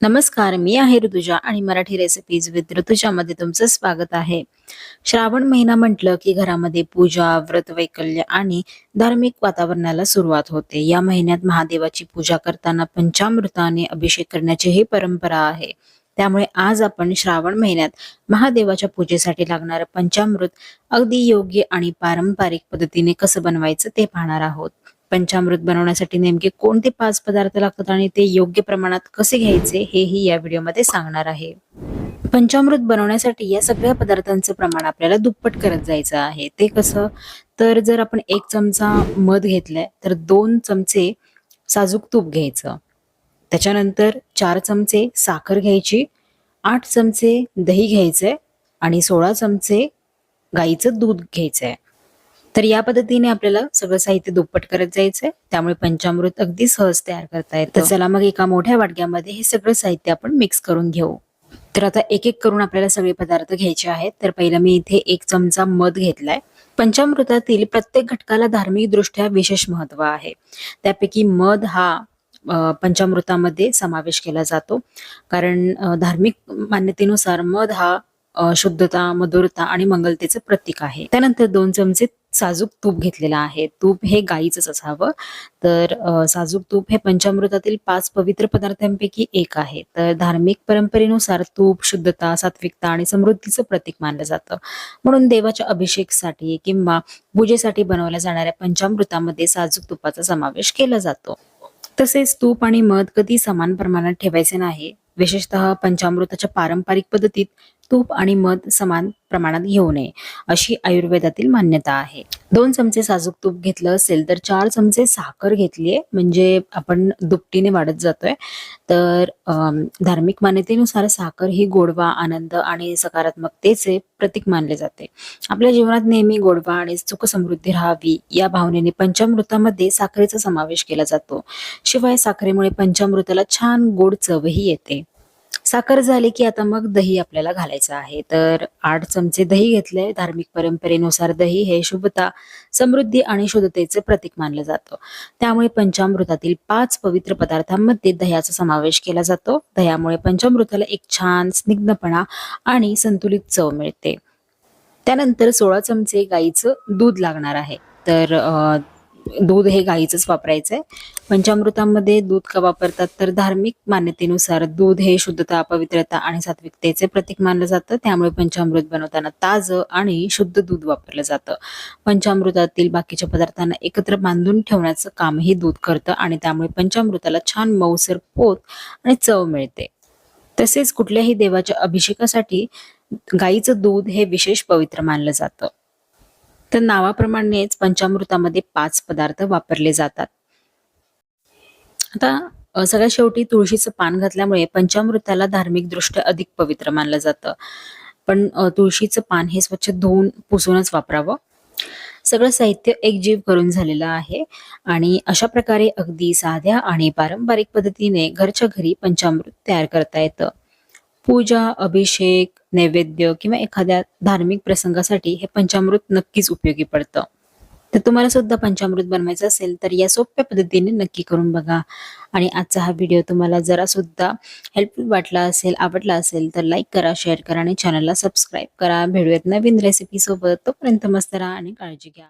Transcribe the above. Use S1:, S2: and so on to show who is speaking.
S1: नमस्कार, मी आहे ऋतुजा आणि मराठी रेसिपीज विथ ऋतुजामध्ये तुमचं स्वागत आहे. श्रावण महिना म्हटलं की घरामध्ये पूजा, व्रतवैकल्य आणि धार्मिक वातावरणाला सुरुवात होते. या महिन्यात महादेवाची पूजा करताना पंचामृताने अभिषेक करण्याची ही परंपरा आहे. त्यामुळे आज आपण श्रावण महिन्यात महादेवाच्या पूजेसाठी लागणारं पंचामृत अगदी योग्य आणि पारंपरिक पद्धतीने कसं बनवायचं ते पाहणार आहोत. पंचामृत बनवण्यासाठी नेमके कोणते 5 पदार्थ लागतात आणि ते योग्य प्रमाणात कसे घ्यायचे हेही या व्हिडिओमध्ये सांगणार आहे. पंचामृत बनवण्यासाठी या सगळ्या पदार्थांचं प्रमाण आपल्याला दुप्पट करत जायचं आहे. ते कसं? तर जर आपण 1 चमचा मध घेतलाय तर 2 चमचे साजूक तूप घ्यायचं. त्याच्यानंतर 4 चमचे साखर घ्यायची, 8 चमचे दही घ्यायचंय आणि 16 चमचे गाईचं दूध घ्यायचंय. तर या पद्धतीने आपल्याला सगळं साहित्य दुप्पट करत जायचंय. त्यामुळे पंचामृत अगदी सहज तयार करता येतं. तर चला मग एका मोठ्या वाटक्यामध्ये हे सगळं साहित्य आपण मिक्स करून घेऊ. तर आता एक एक करून आपल्याला सगळे पदार्थ घ्यायचे आहेत. तर पहिला मी इथे 1 चमचा मध घेतलाय. पंचामृतातील प्रत्येक घटकाला धार्मिक दृष्ट्या विशेष महत्व आहे. त्यापैकी मध हा पंचामृतामध्ये समावेश केला जातो. कारण धार्मिक मान्यतेनुसार मध हा शुद्धता, मधुरता आणि मंगलतेचं प्रतीक आहे. त्यानंतर 2 चमचे साजूक तूप घेतलेलं आहे. तूप हे गाईचंच असावं. तर साजूक तूप हे पंचामृतातील 5 पवित्र पदार्थांपैकी एक आहे. तर धार्मिक परंपरेनुसार तूप शुद्धता, सात्विकता आणि समृद्धीचं प्रतीक मानलं जातं. म्हणून देवाच्या अभिषेकासाठी किंवा पूजेसाठी बनवल्या जाणाऱ्या पंचामृतामध्ये साजूक तुपाचा समावेश केला जातो. तसेच तूप आणि मध कधी समान प्रमाणात ठेवायचे नाही. विशेषतः पंचामृताच्या पारंपरिक पद्धतीत तूप आणि मध समान प्रमाणात घेऊ नये अशी आयुर्वेदातील मान्यता आहे. 2 चमचे साजूक तूप घेतलं असेल तर 4 चमचे साखर घेतलीये, म्हणजे आपण दुपटीने वाढत जातोय. तर धार्मिक मान्यतेनुसार साखर ही गोडवा, आनंद आणि सकारात्मकतेचे प्रतीक मानले जाते. आपल्या जीवनात नेहमी गोडवा आणि सुख समृद्धी राहावी या भावनेने पंचामृतामध्ये साखरेचा समावेश केला जातो. शिवाय साखरेमुळे पंचामृताला छान गोड चवही येते. साखर झाली की आता मग दही आपल्याला घालायचं आहे. तर 8 चमचे दही घेतले. धार्मिक परंपरेनुसार दही हे शुभता, समृद्धी आणि शुद्धतेचे प्रतीक मानलं जातं. त्यामुळे पंचामृतातील 5 पवित्र पदार्थांमध्ये दह्याचा समावेश केला जातो. दह्यामुळे पंचामृताला एक छान स्निग्धपणा आणि संतुलित चव मिळते. त्यानंतर 16 चमचे गाईचं दूध लागणार आहे. तर दूध हे गाईचंच वापरायचंय. पंचामृतामध्ये दूध का वापरतात? तर धार्मिक मान्यतेनुसार दूध हे शुद्धता, पवित्रता आणि सात्विकतेचे प्रतीक मानलं जातं. त्यामुळे पंचामृत बनवताना ताजं आणि शुद्ध दूध वापरलं जातं. पंचामृतातील बाकीच्या पदार्थांना एकत्र बांधून ठेवण्याचं कामही दूध करतं आणि त्यामुळे पंचामृताला छान मऊसर पोत आणि चव मिळते. तसेच कुठल्याही देवाच्या अभिषेकासाठी गाईचं दूध हे विशेष पवित्र मानलं जातं. तर नावाप्रमाणेच पंचामृतामध्ये 5 पदार्थ वापरले जातात. आता सगळ्यात शेवटी तुळशीचं पान घातल्यामुळे पंचामृताला धार्मिक दृष्ट्या अधिक पवित्र मानलं जातं. पण तुळशीचं पान हे स्वच्छ धुवून पुसूनच वापरावं. सगळं साहित्य एकजीव करून झालेलं आहे आणि अशा प्रकारे अगदी साध्या आणि पारंपरिक पद्धतीने घरच्या घरी पंचामृत तयार करता येतं. पूजा, अभिषेक, नैवेद्य किंवा एखाद्या धार्मिक प्रसंगासाठी हे पंचामृत नक्कीच उपयोगी पडतं. तर तुम्हाला सुद्धा पंचामृत बनवायचं असेल तर या सोप्या पद्धतीने नक्की करून बघा. आणि आजचा हा व्हिडिओ तुम्हाला जरा सुद्धा हेल्पफुल वाटला असेल, आवडला असेल तर लाईक करा, शेअर करा आणि चॅनलला सबस्क्राईब करा. भेटूयात नवीन रेसिपी सोबत. तोपर्यंत मस्त राहा आणि काळजी घ्या.